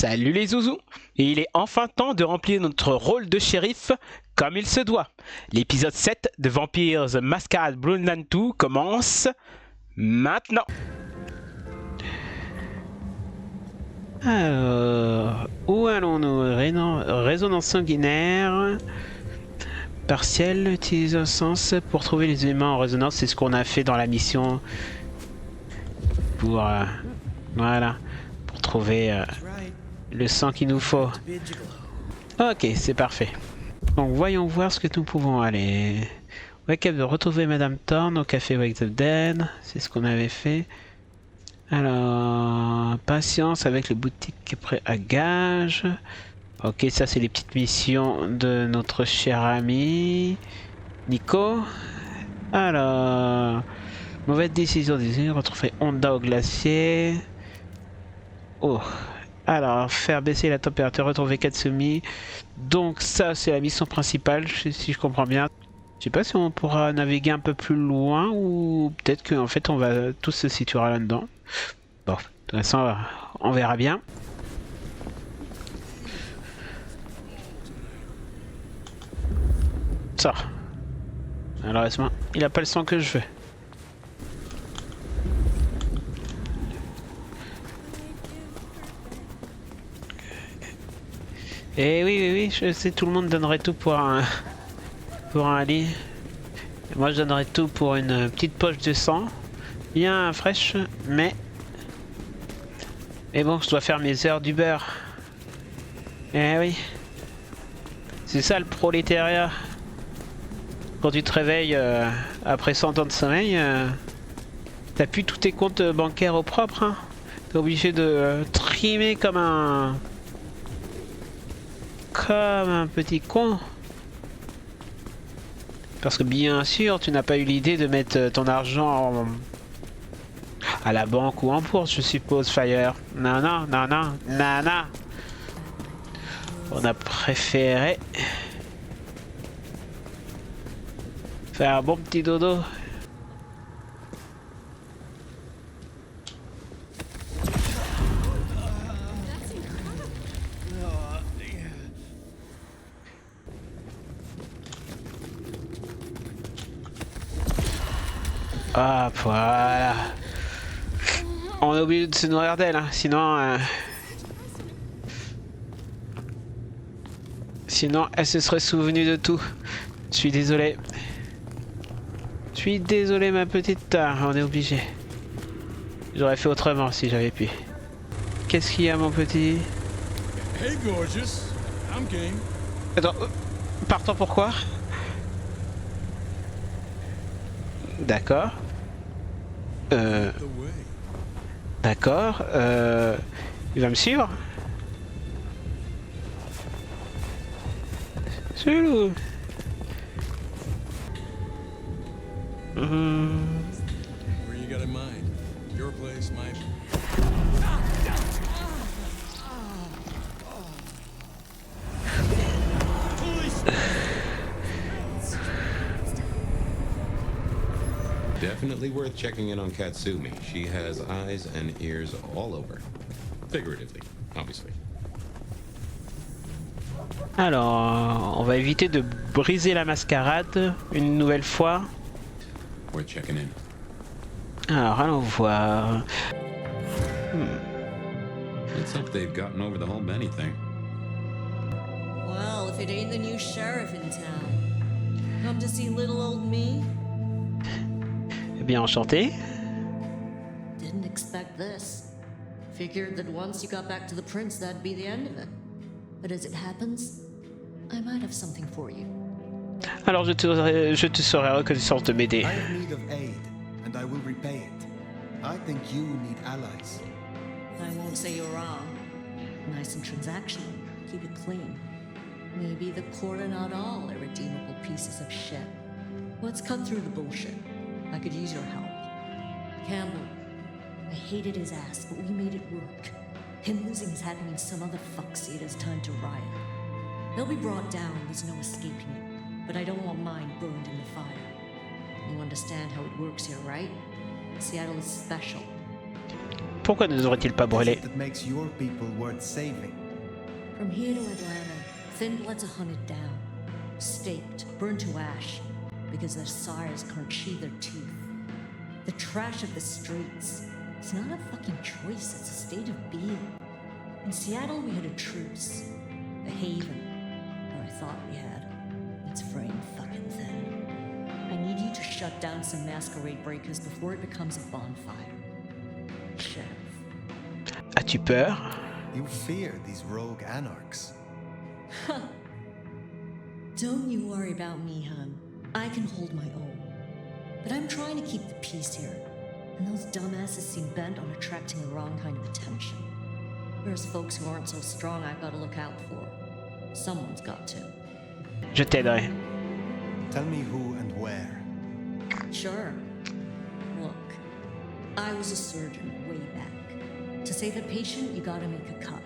Salut les zouzous. Et il est enfin temps de remplir notre rôle de shérif comme il se doit. L'épisode 7 de Vampires The Masquerade Bloodline 2 commence maintenant. Alors, où allons-nous? Résonance sanguinaire partielle, utilise un sens pour trouver les éléments en résonance. C'est ce qu'on a fait dans la mission pour voilà, pour trouver le sang qu'il nous faut. Ok, c'est parfait. Donc voyons voir ce que nous pouvons aller. Wake up de retrouver Madame Thorne au café Wake the Dead. C'est ce qu'on avait fait. Alors, patience avec les boutiques prêts à gage. Ok, ça c'est les petites missions de notre cher ami Nico. Alors, mauvaise décision désignée, retrouver Honda au glacier. Oh, alors faire baisser la température, retrouver Katsumi. Donc ça c'est la mission principale, si je comprends bien. Je sais pas si on pourra naviguer un peu plus loin ou peut-être qu'en fait on va tous se situer là-dedans. Bon, de toute façon on verra bien. Ça. Alors laisse-moi, il a pas le sang que je veux. Et oui, je sais, tout le monde donnerait tout pour un lit. Moi je donnerais tout pour une petite poche de sang. Bien fraîche, mais bon, je dois faire mes heures du beurre. Eh oui. C'est ça le prolétariat. Quand tu te réveilles après 100 ans de sommeil, t'as plus tous tes comptes bancaires au propre. Hein. T'es obligé de trimer comme un petit con. Parce que bien sûr, tu n'as pas eu l'idée de mettre ton argent à la banque ou en bourse, je suppose, Fire. Non. On a préféré faire un bon petit dodo. Ah, voilà. On est obligé de se nourrir d'elle, hein. Sinon, elle se serait souvenue de tout. Je suis désolé. Je suis désolé, ma petite. On est obligé. J'aurais fait autrement si j'avais pu. Qu'est-ce qu'il y a, mon petit? Hey, gorgeous. I'm game. Attends, partons pourquoi? D'accord. D'accord. Il va me suivre? Chelou. Where you got in mind? Your place, my. Definitely worth checking in on Katsumi. She has eyes and ears all over. Figuratively, obviously. Alors, on va éviter de briser la mascarade une nouvelle fois. Worth checking in. Alors, allons voir. Let's hope they've gotten over the whole Benny thing. Well, if it ain't the new sheriff in town. Come to see little old me? Bien enchanté. Didn't expect this. Figured that once you got back to the prince, that'd be the end of it. But as it happens, I might have something for you. Alors je te serai reconnaissance de m'aider. I have need of aid, and I will repay it. I think you need allies. I won't say you're wrong. Nice and transactional. Keep it clean. Maybe the court are not all irredeemable pieces of shit. Let's cut through the bullshit. I could use your help. Campbell, I hated his ass, but we made it work. Him losing his hat means some other fuck see it as time to riot. He'll be brought down, there's no escaping it. But I don't want mine burned in the fire. You understand how it works here, right? Seattle is special. Pourquoi ne nous aurait-il pas What is brûlé? it that makes your people worth saving? From here to Atlanta, thin bloods are hunted down, staked, burned to ash, because their sires can't sheathe their teeth. The trash of the streets. It's not a fucking choice, it's a state of being. In Seattle, we had a truce. A haven. Or I thought we had. It's frame fucking thin. I need you to shut down some masquerade breakers before it becomes a bonfire. Sheriff. As-tu peur? You fear these rogue anarchs. Don't you worry about me, hun. I can hold my own. But I'm trying to keep the peace here. And those dumbasses seem bent on attracting the wrong kind of attention. There's folks who aren't so strong I've got to look out for. Someone's got to. Je t'aiderai. Tell me who and where. Sure. Look, I was a surgeon way back. To save a patient, you gotta make a cut.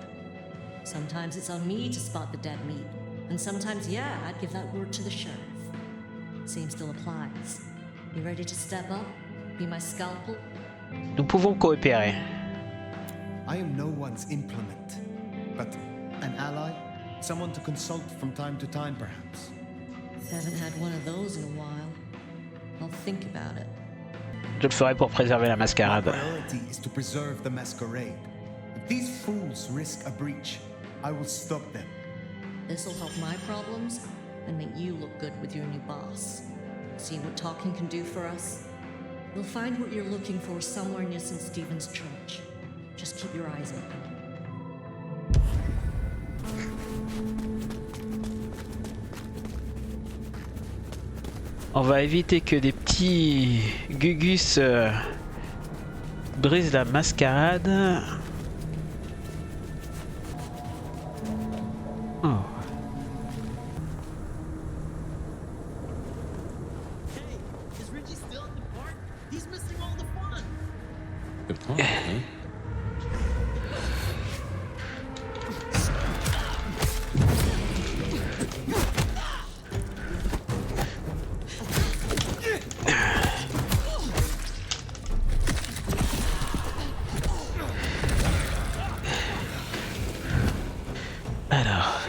Sometimes it's on me to spot the dead meat. And sometimes, yeah, I'd give that word to the sheriff. Same still applies. You ready to step up? Be my scalpel? Nous pouvons coopérer. I am no one's implement, but an ally? Someone to consult from time to time, perhaps. Haven't had one of those in a while. I'll think about it. Je le ferai pour préserver la My mascarade. priority is to preserve the masquerade. If these fools risk a breach, I will stop them. This'll help my problems and make you look good with your new boss. See what talking can do for us? We'll find what you're looking for somewhere near St. Stephen's Church. Just keep your eyes open. On va éviter que des petits gugus brisent la mascarade. Oh. Hey, is Richie still at the park? He's missing all the fun. The park, huh? Alors.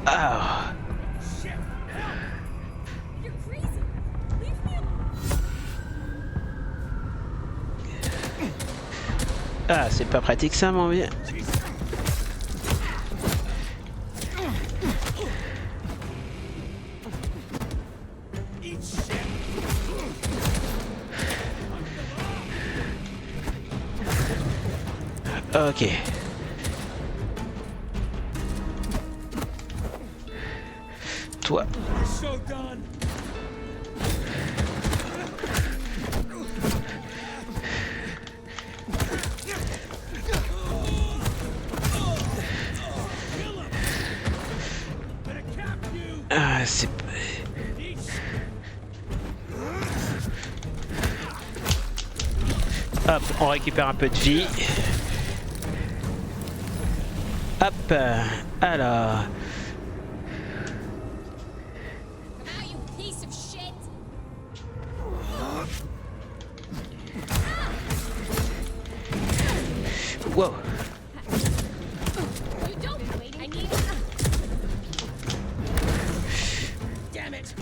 Ah. You're crazy. Leave me alone. Ah, c'est pas pratique ça, mon vieux. Ok. Toi. So done. Ah, c'est... Hop, on récupère un peu de vie. Hop, alors... Come out, you piece of shit. Wow. You don't wait. I need. Damn it!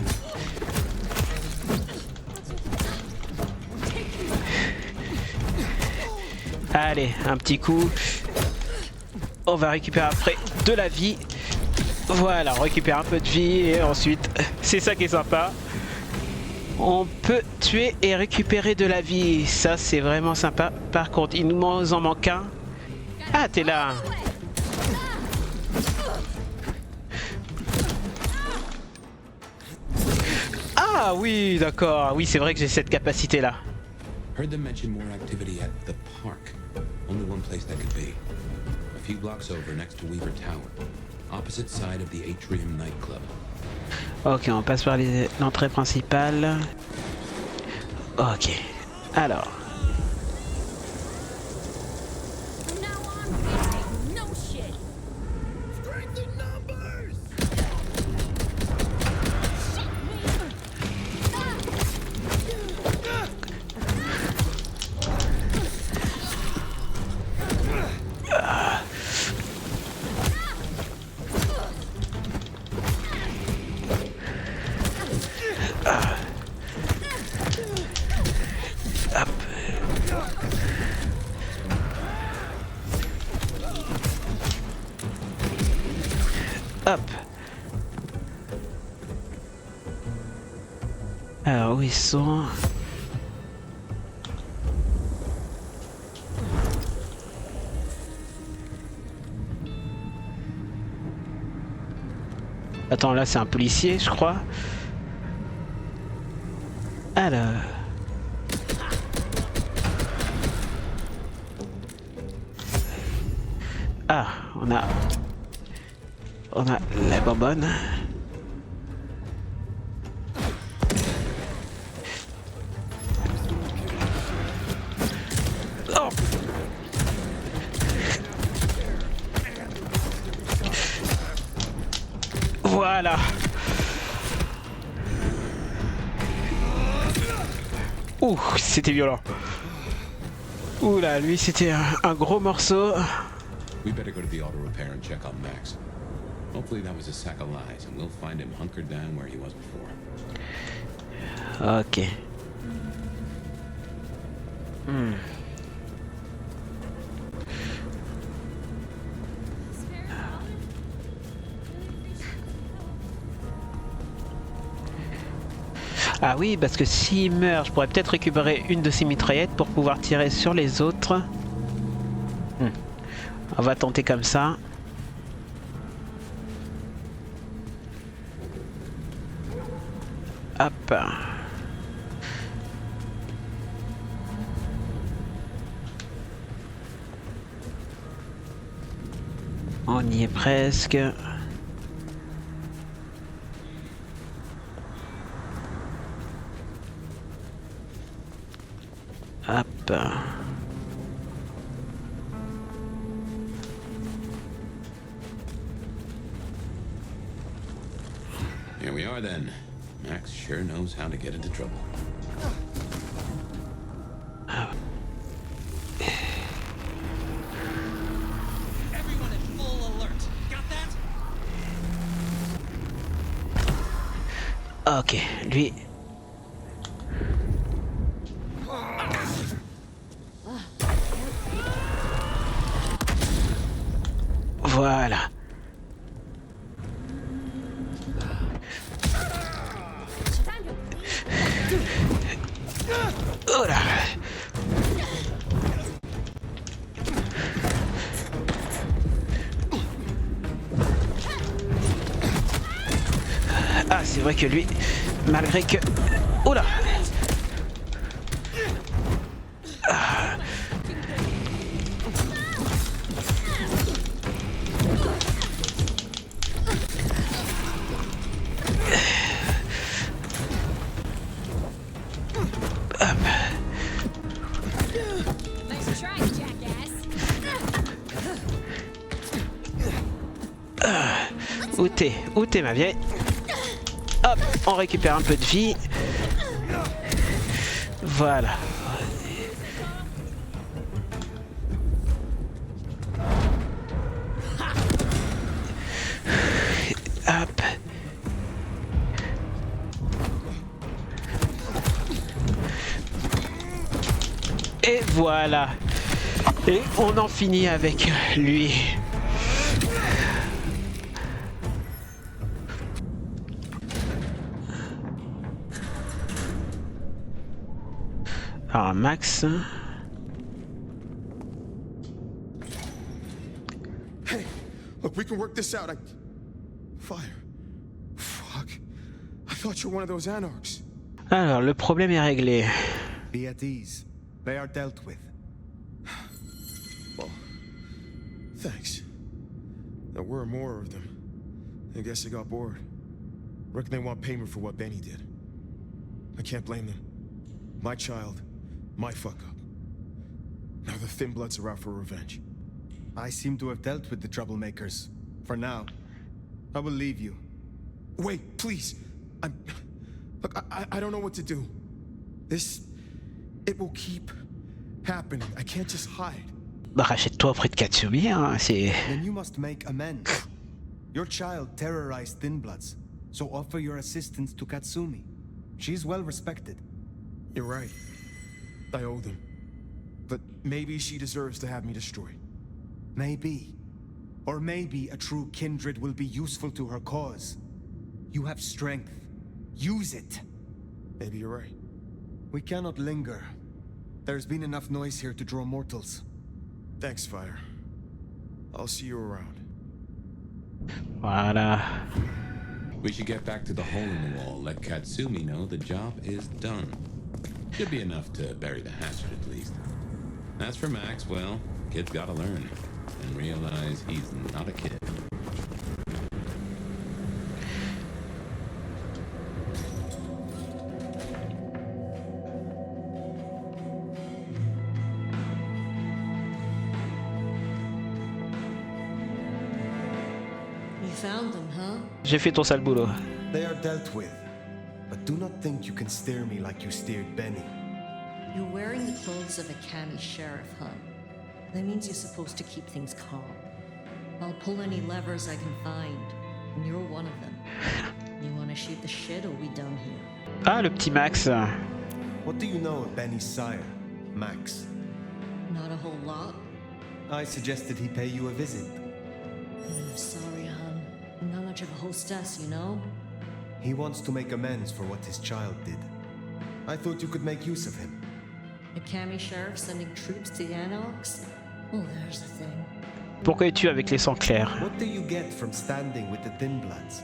Allez, un petit coup. On va récupérer après de la vie. Voilà, on récupère un peu de vie et ensuite, c'est ça qui est sympa. On peut tuer et récupérer de la vie. Ça, c'est vraiment sympa. Par contre, il nous en manque un. Ah, t'es là. Ah oui, d'accord. Oui, c'est vrai que j'ai cette capacité-là. Heard them mention more activity at the park. Only one place that could be. A few blocks over next to Weaver Tower. Opposite side of the Atrium nightclub. Ok, on passe par l'entrée principale. Ok. Alors. From now on, we say no shit. Strength in numbers! Hop. Alors, où ils sont? Attends, là c'est un policier, je crois. Alors... Ah, on a la bonbonne. Oh. Voilà. Ouh, c'était violent. Ouh là, lui c'était un gros morceau. We better go to the auto repair and check on Max. Hopefully that was a sack of lies, and we'll find him hunkered down where he was before. Ok. Ah oui, parce que s'il meurt, je pourrais peut-être récupérer une de ces mitraillettes pour pouvoir tirer sur les autres. On va tenter comme ça. Hop. On y est presque. Hop. Here we are then. Max sure knows how to get into trouble. Everyone at full alert. Got that? Ok, lui. Voilà. Oh là. Ah, c'est vrai que lui, malgré que... Oh là. Nice try, jackass. Où t'es ma vieille? Hop, on récupère un peu de vie. Voilà. Hop. Et voilà. Et on en finit avec lui. Alors Max. Hey, look, we can work this out. Fire. Fuck. I thought you were one of those anarchs. Alors le problème est réglé. Be at ease. They are dealt with. Well, thanks. There were more of them. I guess they got bored. Reckon they want payment for what Benny did. I can't blame them. My child, my fuck up. Now the Thin Bloods are out for revenge. I seem to have dealt with the troublemakers. For now. I will leave you. Wait, please. Look, I don't know what to do. It will keep happening. I can't just hide. Bah rachète-toi auprès de Katsumi, hein, c'est... Then you must make amends. Your child terrorized Thin Bloods, so offer your assistance to Katsumi. She's well respected. You're right. I owe them. But maybe she deserves to have me destroyed. Maybe. Or maybe a true kindred will be useful to her cause. You have strength. Use it. Maybe you're right. We cannot linger. There's been enough noise here to draw mortals. Thanks, Fire. I'll see you around. Voilà. We should get back to the hole in the wall, let Katsumi know the job is done. Should be enough to bury the hatchet at least. As for Max, well, kid's gotta learn and realize he's not a kid. You found them, huh? J'ai fait ton sale boulot. They are dealt with. But do not think you can steer me like you steered Benny. You're wearing the clothes of a Kami sheriff, huh? That means you're supposed to keep things calm. I'll pull any levers I can find, and you're one of them. You wanna shoot the shit or we done here? Ah, le petit Max. What do you know of Benny's sire, Max? Not a whole lot. I suggested he pay you a visit. Sorry, hon. I'm not much of a hostess, you know? He wants to make amends for what his child did. I thought you could make use of him. A Kami sheriff sending troops to the Anarchs? Oh, there's the thing. Pourquoi es-tu avec les sangs clairs? What do you get from standing with the Thin Bloods?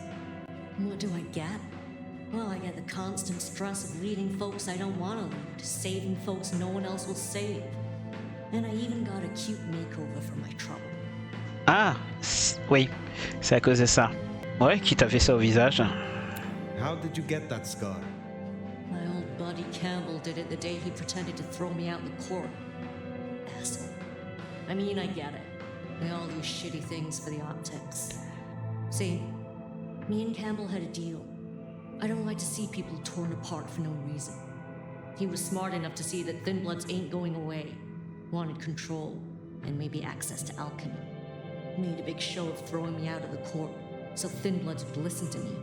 What do I get? Well, I get the constant stress of leading folks I don't want to lead, saving folks no one else will save. And I even got a cute makeover for my trouble. Ah, oui, c'est à cause de ça. Ouais, qui t'a fait ça au visage? How did you get that scar? My old buddy Campbell did it the day he pretended to throw me out in the court. Asshole. I mean, I get it. They all do shitty things for the optics. See, me and Campbell had a deal. I don't like to see people torn apart for no reason. He was smart enough to see that Thin Bloods ain't going away. Wanted control, and maybe access to alchemy. Made a big show of throwing me out of the court, so Thin Bloods would listen to me.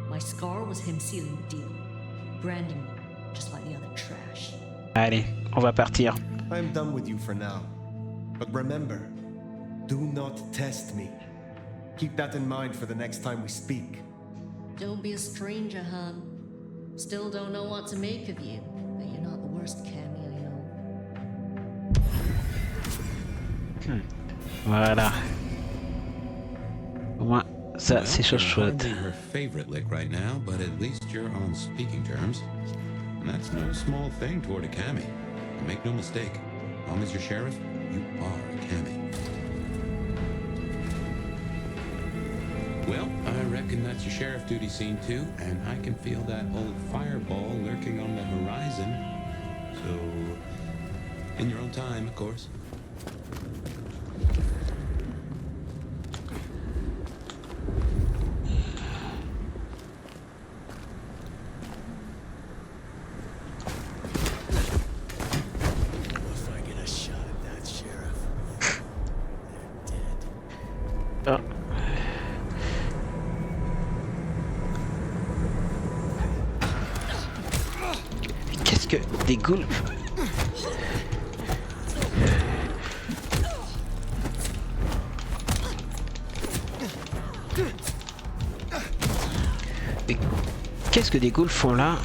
My scar was him sealing the deal. Branding me, just like the other trash. Allez, on va partir. I am done with you for now. But remember, do not test me. Keep that in mind for the next time we speak. Don't be a stranger, hon. Still don't know what to make of you, but you're not the worst Kami I know. Voilà. Au moins, ça, c'est chose chouette. Hardly her favorite lick right now, but at least you're on speaking terms. And that's no small thing toward a Kami. And make no mistake, as long as you're sheriff, you are a Kami. Well, I reckon that's your sheriff duty scene too, and I can feel that old fireball lurking on the horizon. So, in your own time, of course. If I get a shot at that sheriff, they're dead. Ah. Qu'est-ce que des ghouls? Mais qu'est-ce que des ghouls font là?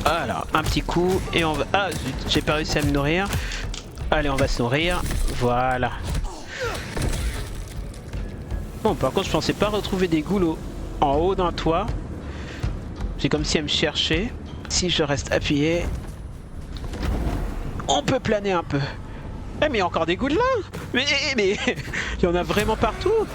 Alors, un petit coup et on va... Ah, zut, j'ai pas réussi à me nourrir. Allez, on va se nourrir. Voilà. Bon, par contre, je pensais pas retrouver des ghouls en haut d'un toit. C'est comme si elles me cherchaient. Si je reste appuyé, on peut planer un peu. Eh, mais il y a encore des ghouls là. Mais il y en a vraiment partout.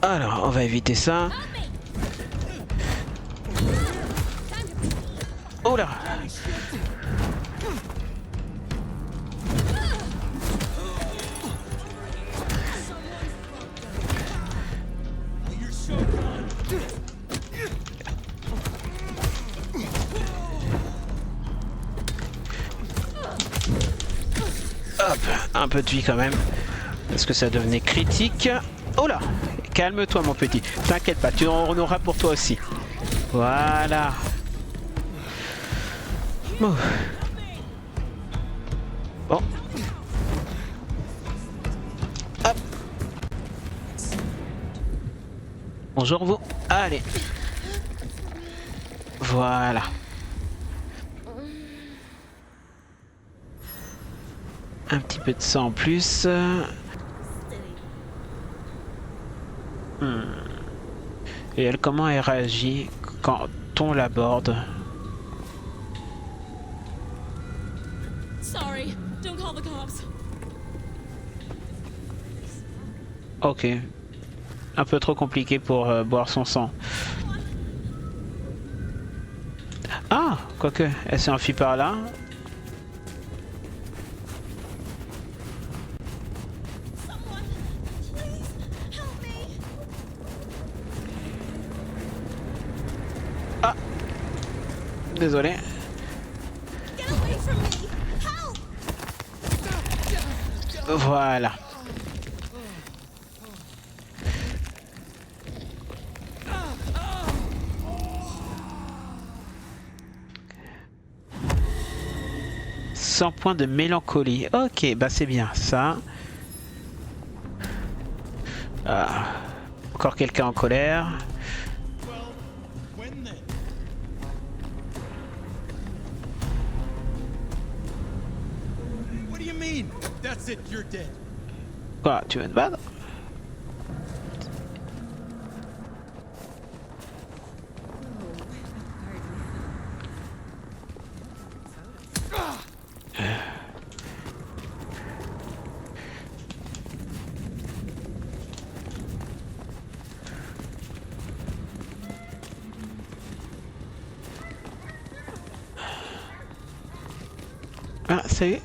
Alors, on va éviter ça. Oh là! Hop, un peu de vie quand même. Parce que ça devenait critique. Oh là! Calme-toi mon petit. T'inquiète pas, tu en auras pour toi aussi. Voilà. Bon. Bon. Hop. Bonjour vous. Allez. Voilà. Un petit peu de sang en plus. Et elle, comment elle réagit quand on l'aborde? Sorry, don't call the cops. Ok. Un peu trop compliqué pour boire son sang. Ah, quoique, elle s'est enfuie par là. Someone, please help me. Désolé. Get away from me. Help. Voilà. Sans point de mélancolie. Ok, bah c'est bien ça. Ah, encore quelqu'un en colère. Well, when then? What do you mean? That's it, you're dead. Quoi, tu veux te battre? Ah, salut.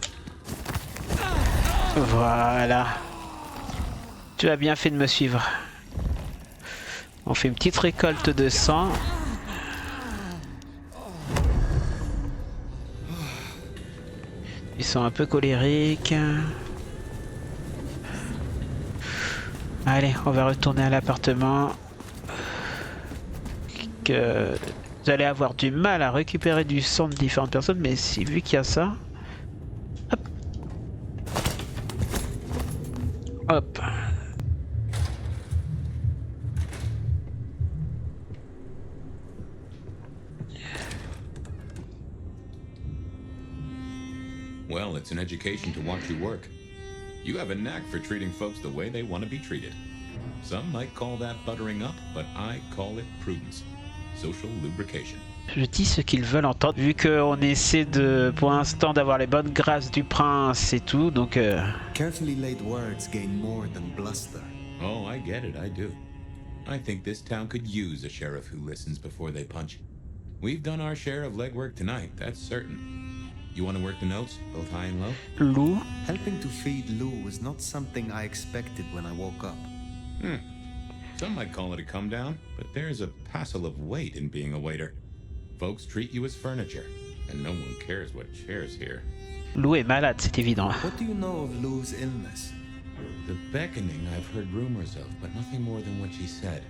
Voilà. Tu as bien fait de me suivre. On fait une petite récolte de sang. Ils sont un peu colériques. Allez, on va retourner à l'appartement. Que vous allez avoir du mal à récupérer du sang de différentes personnes, mais si vu qu'il y a ça. Hop. Hop. Well, it's an education to watch you work. You have a knack for treating folks the way they want to be treated. Some might call that buttering up, but I call it prudence. Social lubrication. Je dis ce qu'ils veulent entendre, vu qu'on essaie de, pour l'instant, d'avoir les bonnes grâces du prince et tout, donc Carefully laid words gain more than bluster. Oh, I get it, I do. I think this town could use a sheriff who listens before they punch. We've done our share of legwork tonight, that's certain. You want to work the notes, both high and low? Lou. Helping to feed Lou was not something I expected when I woke up. Some might call it a come down, but there's a passel of weight in being a waiter. Folks treat you as furniture, and no one cares what shares here. Lou est malade, c'est évident. What do you know of Lou's illness? The beckoning I've heard rumors of, but nothing more than what she said.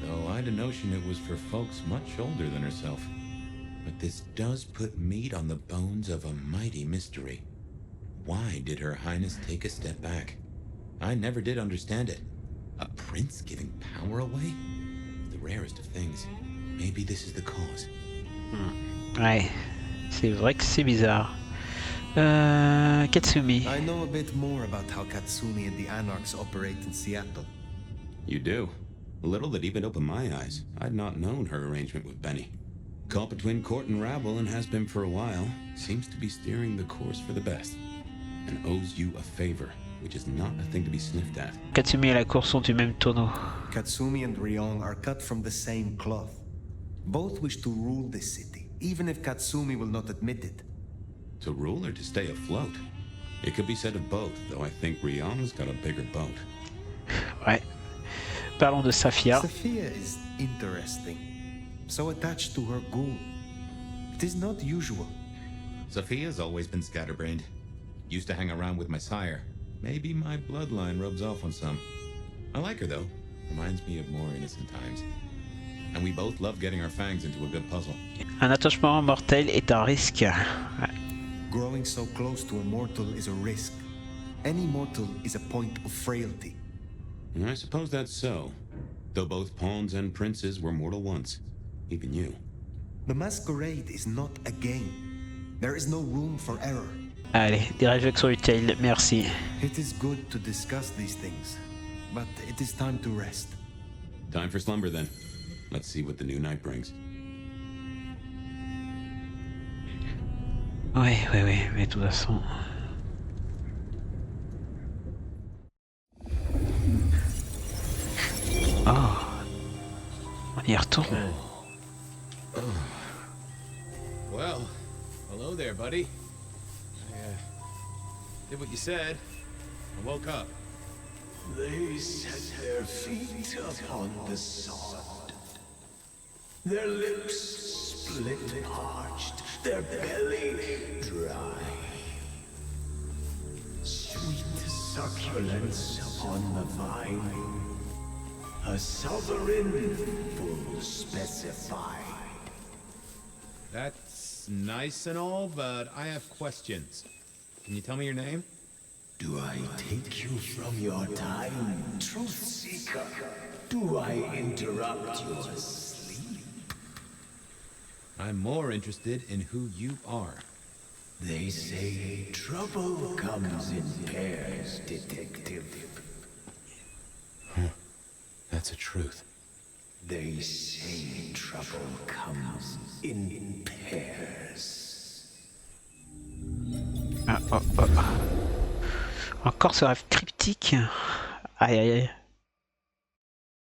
Though I'd a notion it was for folks much older than herself. But this does put meat on the bones of a mighty mystery. Why did Her Highness take a step back? I never did understand it. A prince giving power away? The rarest of things. Maybe this is the cause. Ouais, c'est vrai que c'est bizarre. Katsumi. I know a bit more about how Katsumi and the Anarchs operate in Seattle. You do? A little that even opened my eyes. I'd not known her arrangement with Benny. Caught between court and rabble and has been for a while. Seems to be steering the course for the best. And owes you a favor, which is not a thing to be sniffed at. Katsumi et la cour sont du même tonneau. Katsumi and Ryong are cut from the same cloth. Both wish to rule this city. even if Katsumi will not admit it. To rule or to stay afloat? It could be said of both, though I think Ryong's got a bigger boat. Ouais. Parlons de Safia. Sophia is interesting. So attached to her ghoul. It is not usual. Sophia's always been scatterbrained. Used to hang around with my sire. Maybe my bloodline rubs off on some. I like her though. Reminds me of more innocent times. And we both love getting our fangs into a good puzzle. Un attachement mortel est un risque. Ouais. Growing so close to a mortal is a risk. Any mortal is a point of frailty. I suppose that's so. Though both pawns and princes were mortal once. Even you. The masquerade is not a game. There is no room for error. Allez, des réflexions utiles, merci. It is good to discuss these things, but it is time to rest. Time for slumber then. Let's see what the new night brings. Ouais, mais de toute façon... Oh, on y retourne. Well, hello there, buddy. I did what you said. I woke up. They set their feet upon the sod. Their lips split parched, their belly dry. Sweet succulence upon the vine. A sovereign full specified. That's nice and all, but I have questions. Can you tell me your name? Do I take you from your time, truth seeker? Do I interrupt your sleep? I'm more interested in who you are. They say trouble comes in pairs, detective. That's a truth. They say trouble comes in pairs. Ah, oh. Encore ce rêve cryptique. Aïe aïe aïe.